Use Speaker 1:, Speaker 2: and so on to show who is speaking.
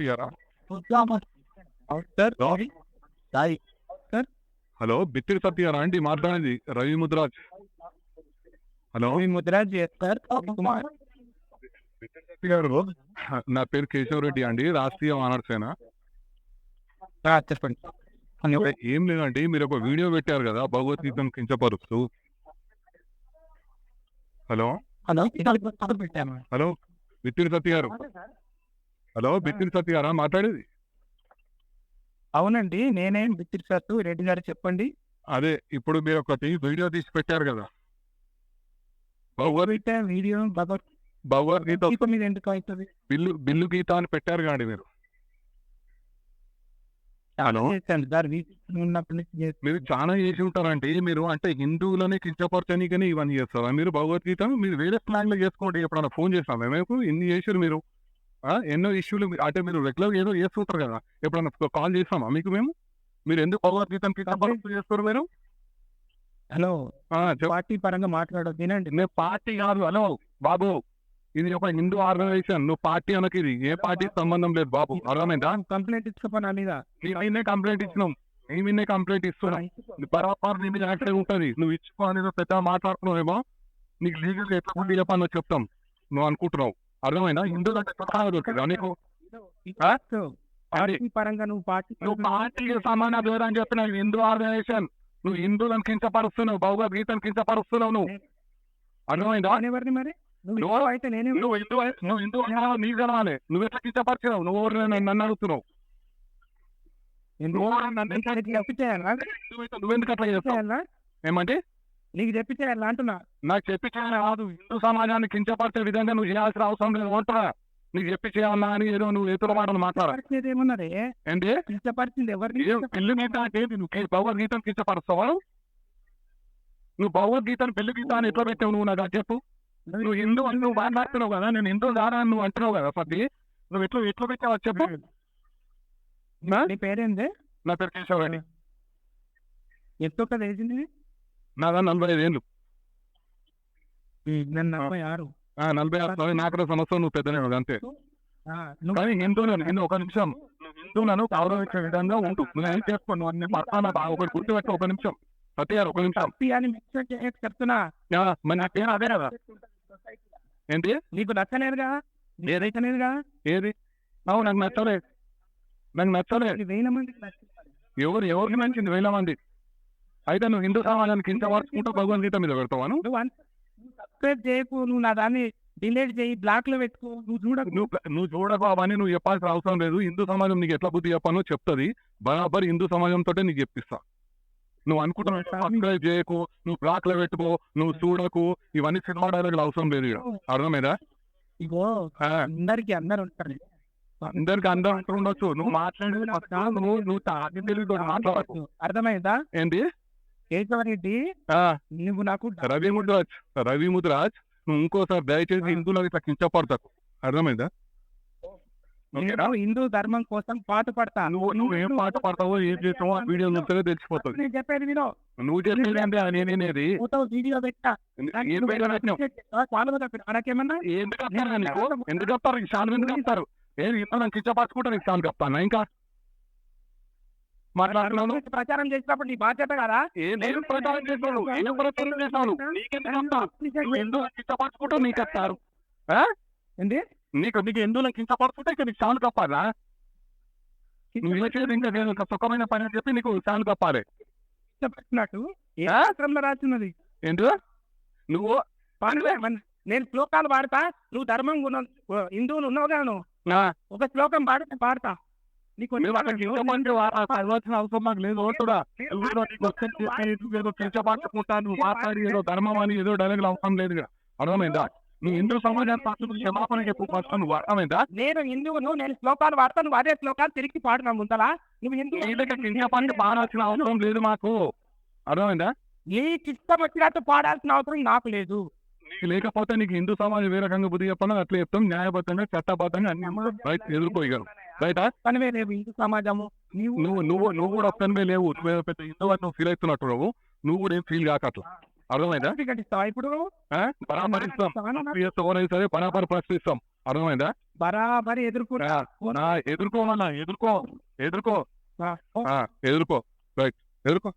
Speaker 1: ఇయ్యరా?
Speaker 2: Sir
Speaker 1: hello
Speaker 2: Sai sir
Speaker 1: hello Bittiri సత్యారా అండి మాట్లాడేది రవి ముద్రాజ్. హలో
Speaker 2: ముద్రాజ్ సార్ కుమార్
Speaker 1: బిత్తిరి సత్య గారు, నా పేరు కేశవరెడ్డి అండి, రాష్ట్రీయ వానర్ సేన.
Speaker 2: చెప్పండి.
Speaker 1: ఏం లేదండి, మీరు ఒక వీడియో పెట్టారు కదా భగవద్గీతను కించపరుస్తూ. హలో
Speaker 2: హలో పెట్టాను.
Speaker 1: హలో బిత్తిరి సత్య గారు, హలో బిత్తిరి సత్య గారా మాట్లాడేది?
Speaker 2: అవునండి, నేనేం బిత్తిరి సార్ రెడ్డి గారు, చెప్పండి.
Speaker 1: అదే ఇప్పుడు మీరు ఒకటి వీడియో తీసి పెట్టారు కదా భగవద్గీత
Speaker 2: వీడియో
Speaker 1: భగవద్గీత
Speaker 2: మీద ఎందుకు అవుతుంది?
Speaker 1: బిల్లు గీత అని పెట్టారు కాండి మీరు. హలో
Speaker 2: సార్ ఉన్నప్పటి నుంచి
Speaker 1: మీరు చాలా చేసి ఉంటారంటే, మీరు అంటే హిందువులని కించపరచనీకని ఇవన్నీ చేస్తారా మీరు? భగవద్గీత మీరు వేరే స్లాంగ్ లో చేసుకోండి. ఎప్పుడన్నా ఫోన్ చేస్తాం మేము ఇన్ని చేసారు మీరు. ఎన్నో ఇష్యూలు అంటే మీరు రెగ్యులర్ ఏదో చేస్తుంటారు కదా, ఎప్పుడన్నా కాల్ చేస్తామా మీకు మేము? మీరు ఎందుకు భగవద్గీతను కించపరుస్తూ చేస్తారు మీరు?
Speaker 2: హలో
Speaker 1: చెప్పండి.
Speaker 2: పార్టీ పరంగా మాట్లాడదు వినండి.
Speaker 1: నేను పార్టీ కాదు. హలో బాబు, ఇది ఒక హిందూ ఆర్గనైజేషన్, నువ్వు పార్టీ అనకి. ఇది ఏ పార్టీ సంబంధం లేదు బాబు, అర్థమైందా?
Speaker 2: కంప్లైంట్ ఇచ్చుకోపని మీద
Speaker 1: నేనే కంప్లైంట్ ఇచ్చినాం, మేమే కంప్లైంట్ ఇస్తున్నాం. బరాబర్ నీ మీద యాక్షన్ ఉంటుంది. నువ్వు ఇచ్చుకో అనేది పెద్ద మాట్లాడుతున్నావేమో, నీకు లీగల్ ఎట్లా ఉండి చెప్పాలో చెప్తాం. నువ్వు అనుకుంటున్నావు, అర్థమైనా? హిందువులు అంటే కొత్తగా దొరికిందా నీకు?
Speaker 2: పార్టీ పరంగా నువ్వు
Speaker 1: పార్టీకి సమాన వేరే అని చెప్పిన హిందూ ఆర్గనైజేషన్. నువ్వు హిందువులను కించపరుస్తున్నావు, భగవద్గీతను కించపరుస్తున్నావు నువ్వు, అర్థమైందా?
Speaker 2: ఎవరిని మరి నువ్వు అయితే నేనే
Speaker 1: నువ్వు హిందూ నీకు తెలవాలి. నువ్వు ఎట్లా కించపరిచినావు? నువ్వు ఎవరు నన్ను అడుగుతున్నావు? నువ్వెందుకు అట్లా చేస్తావు? ఏమంటే
Speaker 2: నీకు చెప్పించేయాలా అంటున్నా?
Speaker 1: నాకు చెప్పి చేయాలి కాదు, హిందూ సమాజాన్ని కించపరిచే విధంగా నువ్వు చేయాల్సిన అవసరం లేదు అంటున్నా. నీకు చెప్పి చేయాలన్నా అని ఏదో నువ్వు ఎదురు మాటలు మాట్లాడాలి.
Speaker 2: ఏమన్నది
Speaker 1: ఏంటి
Speaker 2: కించపరిచింది ఎవరిని?
Speaker 1: పెళ్లి గీత అంటే నువ్వు భగవద్గీతను కించపరుస్తావా? నువ్వు భగవద్గీతను పెళ్లి గీత అని ఎట్లా పెట్టావు నువ్వు? నాకు చెప్పు. నువ్వు హిందూ అని నువ్వు మాట్లాడుతున్నావు కదా, నేను హిందూ దారా అని నువ్వు అంటున్నావు కదా. పది నువ్వు ఎట్లా పెట్టావు చెప్పు.
Speaker 2: నీ పేరేంది?
Speaker 1: నా పేరు కేశవరెడ్డి.
Speaker 2: ఎంతో కదా వేసింది?
Speaker 1: నాదా 45 ఏళ్ళు.
Speaker 2: నేను 46.
Speaker 1: 46 నాకడ సంవత్సరం నువ్వు పెద్దనే అంతే. కానీ హిందువులను ఒక నిమిషం, నువ్వు హిందువులను గౌరవించే విధంగా ఉంటూ నువ్వు ఏం చేసుకో. నువ్వు అన్ని పడతానా ఒకటి గుర్తుపెట్టు. ఒక నిమిషం సత్య గారు, ఒక నిమిషం
Speaker 2: చెప్తున్నా.
Speaker 1: మరి నా పేరు అదే కదా. ఏంటి
Speaker 2: నీకు నచ్చలేదుగా? ఏదైతేనేదిగా
Speaker 1: ఏది? నాకు నచ్చలేదు, నాకు నచ్చలేదు.
Speaker 2: 1000 మందికి నచ్చింది.
Speaker 1: ఎవరికి నచ్చింది? 1000 మంది అయితే నువ్వు హిందూ సమాజానికి కింద పరుచుకుంటూ భగవద్గీత మీద పెడతావాను?
Speaker 2: నువ్వు సబ్స్క్రైబ్ చేయకు, నువ్వు నా దాన్ని డిలీట్ చేయి, బ్లాక్ లో పెట్టుకో.
Speaker 1: నువ్వు చూడకు అవన్నీ నువ్వు చెప్పాల్సిన అవసరం లేదు. హిందూ సమాజం నీకు ఎట్లా బుద్ధి చెప్పానో చెప్తుంది. బరాబర్ హిందూ సమాజంతో నీకు చెప్పిస్తా. నువ్వు అనుకుంటున్నావు సబ్స్క్రైబ్ చేయకు, నువ్వు బ్లాక్ లో పెట్టుకో, నువ్వు చూడకు, ఇవన్నీ సినిమా డైలాగులు అవసరం లేదు. అర్థమైందా?
Speaker 2: ఇగో అందరికి అందరు ఉంటారు,
Speaker 1: అందరికి అందరూ ఉండొచ్చు. నువ్వు మాట్లాడేది నువ్వు తెలివితో మాట్లాడకు.
Speaker 2: అర్థమైందా?
Speaker 1: ఏంటి
Speaker 2: కేశవరెడ్డి, నువ్వు నాకు
Speaker 1: రవి ముద్రాజ్ నువ్వు ఇంకోసారి దయచేసి హిందువులకు ఇట్లా కించపడతాకు. అర్థమైందా?
Speaker 2: హిందూ ధర్మం కోసం పాటు పడతా.
Speaker 1: నువ్వు ఏం పాట పడతావో ఏం చేస్తావో ఆ వీడియో చూస్తే తెలిసిపోతుంది.
Speaker 2: నేను చెప్పేది వినో.
Speaker 1: నువ్వు చెప్పేది అంటే నేనేది
Speaker 2: వీడియో పెట్టా. నాకేమన్నా
Speaker 1: ఎందుకు చెప్తారు? ఈ షాన్ ఎందుకు చెప్తారు? ఏది ఇతను కించపరచుకుంటా నీకు షాన్ చెప్తాను ఇంకా మాట్లాడుతున్నాను.
Speaker 2: ప్రచారం చేసినప్పుడు నీ బాధ్యత కదా.
Speaker 1: నేను ప్రచారం చేస్తాను, ఏం ప్రచారం చేస్తాను? నీకెందుకు ఎందుకు కించపరచుకుంటూ నీకు చెప్తారు?
Speaker 2: ఏంటి
Speaker 1: నీకు ఎందుకు కించపరచుకుంటే ఇక నీకు షాన్ కప్పాలా? నువ్వు చేసేది ఇంకా నేను సుఖమైన పని అని చెప్పి నీకు షాన్ కప్పాలి.
Speaker 2: ఇష్టపడినట్టు ఏ ఆశ్రమంలో రాస్తున్నది
Speaker 1: ఏంటి? నువ్వు
Speaker 2: నేను శ్లోకాలు పాడతా, నువ్వు ధర్మం హిందువులు ఉన్నావుగా, నువ్వు ఒక శ్లోకం పాడతా. నీకు
Speaker 1: అవసరం మాకు లేదు. ఏదో కించపరచుకుంటాను మాట్లాడి ఏదో ధర్మం అని ఏదో డైలాగులు అవసరం లేదు. అర్థమైందా? నువ్వు హిందూ సమాజాన్ని క్షమాపణ చెప్పు. నువ్వు అర్థమైందా?
Speaker 2: నేను హిందువును, నేను శ్లోకాలు పాడతా, నువ్వు అదే శ్లోకాలు తిరిగి పాడున్నా ముందలా. నువ్వు హిందూ
Speaker 1: కించపరచి పాడాల్సిన అవసరం లేదు మాకు. అర్థమైందా?
Speaker 2: నీకు ఇష్టం వచ్చినట్టు పాడాల్సిన అవసరం నాకు లేదు.
Speaker 1: నీకు లేకపోతే నీకు హిందూ సమాజం ఏ రకంగా బుద్ధి చెప్పాలో అట్లా చెప్తాం. న్యాయబద్ధంగా చట్టబద్ధంగా అన్ని ఎదుర్కోగలరు. రైటా?
Speaker 2: పనివే లేవు హిందూ సమాజము.
Speaker 1: నువ్వు కూడా ఒక్కనివే లేవు. నువ్వు పెద్ద హిందూ అని నువ్వు ఫీల్ అవుతున్నట్టు నువ్వు కూడా ఏం ఫీల్ కాక అట్లా. అర్థమైందా?
Speaker 2: ఇప్పుడు
Speaker 1: పరామరిస్తాం, సరే పరామరి ప్రశ్నిస్తాం. అర్థమైందా?
Speaker 2: బరాబరి ఎదుర్కొంటా.
Speaker 1: ఎదుర్కోమన్నా, ఎదుర్కో, ఎదుర్కో,
Speaker 2: ఆ,
Speaker 1: ఎదుర్కో, రైట్, ఎదుర్కో.